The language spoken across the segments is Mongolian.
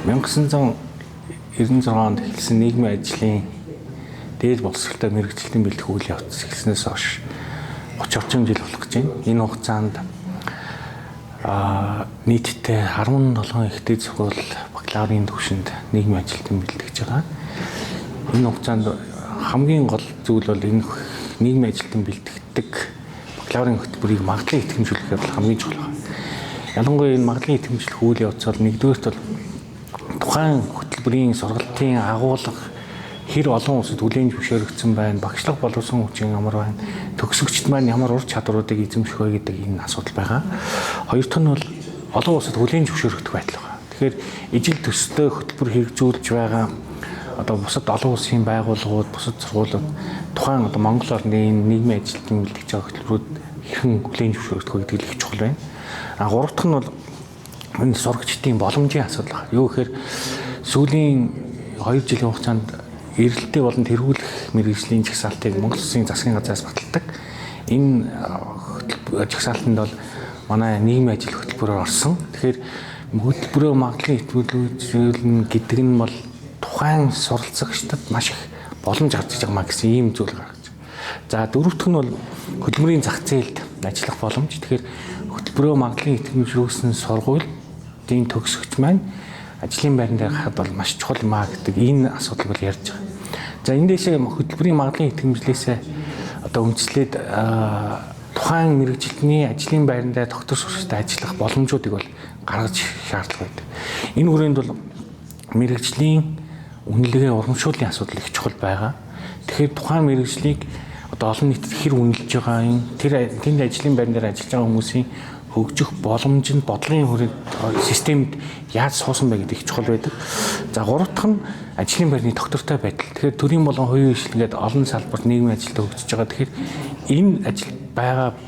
1996 онд эхэлсэн нийгмийн ажлын дээд боловсролтой мэргэжилтийн бэлтгэх үйл явц эхэлснээс хойш 30 орчим жил болох гэж байна. Энэ хугацаанд нийтдээ 17 их дээд сургууль бакалаврын түвшинд нийгмийн ажилтан бэлтгэж байгаа. Энэ хугацаанд хамгийн гол зүйл бол энэ нийгмийн ажилтан бэлтгэдэг бакалаврын хөтөлбөрийг магадлан итгэмжлүүлэх явдал хамгийн чухал байна. Ялангуяа энэ магадлан итгэмжлэх үйл явц бол нэгдүгээрт бол тухайн хөтөлбөрийн сургалтын агуулга хэр олон улсад хүлээн зөвшөөрөгдсөн байна, багшлах боловсон хүчин ямар байна, төгсөгчд маань ямар ур чадваруудыг эзэмших вэ гэдэг энэ асуудал байгаа. Хоёр дахь нь бол олон улсад хүлээн зөвшөөрөгдөх байдал байгаа. Тэгэхээр ижил төстэй хөтөлбөр хэрэгжүүлж байгаа одоо бусад олон улсын байгууллагууд, бусад сургуулиуд тухайн одоо Монгол орны нийгмийн ажилтны бэлтгэж байгаа хөтөлбөрүүд хэрхэн хүлээн зөвшөөрөгдөх вэ гэдэг их чухал байна. Гурав дахь нь бол энэ сурагчдын боломжийн асуудал байна. Юу гэхээр сүүлийн 2 жилийн хугацаанд эрэлттэй болон тэргүүлэх мэргэжлийн жагсаалтыг Монгол Улсын засгийн газраас баталдаг. Энэ жагсаалтанд бол манай нийгмийн ажил хөтөлбөрөөр орсон. Тэгэхээр хөтөлбөрөө магадлан итгүүлүүлнэ гэдэг нь бол тухайн суралцагчдад маш их боломж гаргаж байгаа гэсэн ийм зүйл гаргаж байна. За дөрөв дэх нь бол хөдөлмөрийн зах зээлд ажиллах боломж. Тэгэхээр хөтөлбөрөө магадлан итгүүлсэн сургуулийн төгсөгч маань ажлын байран дээр хахад бол маш чухал юм аа гэдэг энэ асуудал бол ярьж байгаа. За энэ дэшээ хөтөлбөрийн магадлан итгэмжлээсээ одоо үндэслээд тухайн мэргэжилтний ажлын байран дээр доктор сургалтад ажиллах боломжуудыг бол гаргаж шаардлага байдаг. Энэ хүрээнд бол мэргэжлийн үнэлгээ урамшууллын асуудал их чухал байгаа. Тэгэхээр тухайн мэргэжлийг одоо олон нийтэд хэр үнэлж байгаа юм, тэнд ажлын байран дээр ажиллаж байгаа хүмүүсийн хөгжих боломж нь бодлогын хүрээнд системд яаж суусан бэ гэдэг их чухал байдаг. За гурав дахь нь ажлын байрны доктортой байдал. Тэгэхээр төрийн болон хувийн хвшлгээд олон салбарт нийгмийн ажилд хөгжиж байгаа. Тэгэхээр энэ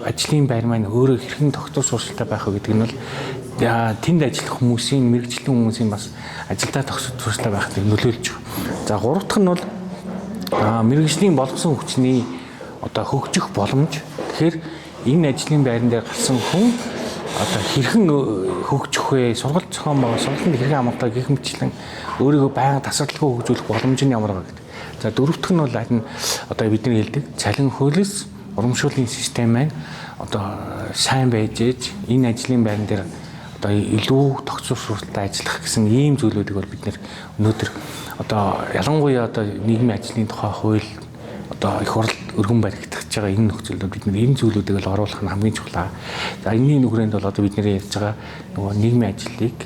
ажлын байр маань өөрөө хэрхэн доктор сургалттай байх вэ гэдэг нь бол тэнд ажиллах хүмүүсийн мэргэжлийн хүмүүсийн бас ажилдаа доктор сургалттай байхыг нөлөөлж байгаа. За гурав дахь нь бол мэргэжлийн болгосон хүчний одоо хөгжих боломж. Тэгэхээр энэ ажлын байран дээр гарсан хүн одоо хэрхэн хөгжих вэ? Сургалт зохион байгуулалт, сургалтанд хэрхэн амралтаа гэх мэтлэн өөрийгөө байнга тасралтгүй хөгжүүлэх боломж нь ямар байгаа гэдэг. За дөрөв дэх нь бол харин одоо бидний хэлдэг цалин хөлс урамшууллын систем маань одоо сайн байж ээж энэ ажлын байран дээр одоо илүү тогтцоо сургалтад ажиллах гэсэн ийм зүйлүүдийг бол бид өнөөдөр одоо ялангуяа одоо нийгмийн ажлын тухай хууль одоо их хурл өргөн баригдах байгаа энэ нөхцөлд бид энэ зүйлүүдийг л оруулах нь хамгийн чухал. За энэний нүгрээнд бол одоо бид нэр ярьж байгаа нөгөө нийгмийн ажлыг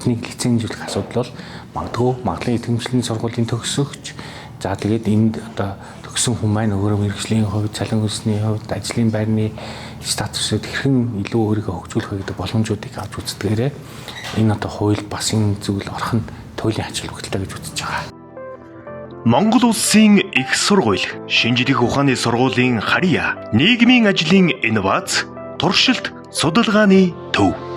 нэг лицензиулах асуудал бол магадгүй магадлан итгэмжлэлийн сургуулийн төгсөгч за тэгээд энд одоо төгсөн хүн маань өөрөө мэргэжлийн хувьд, цалин хөлсний хувьд, ажлын байрны статусыг хэрхэн илүү өөрийгөө хөгжүүлэх вэ гэдэг боломжуудыг авч үздэгээрээ энэ одоо хууль бас энэ зүйл орох нь туйлын ач холбогдолтой гэж үзэж байгаа. Монгол Улсын их сургууль, шинжлэх ухааны сургуулийн харьяа, нийгмийн ажлын инновац, туршилт, судалгааны төв.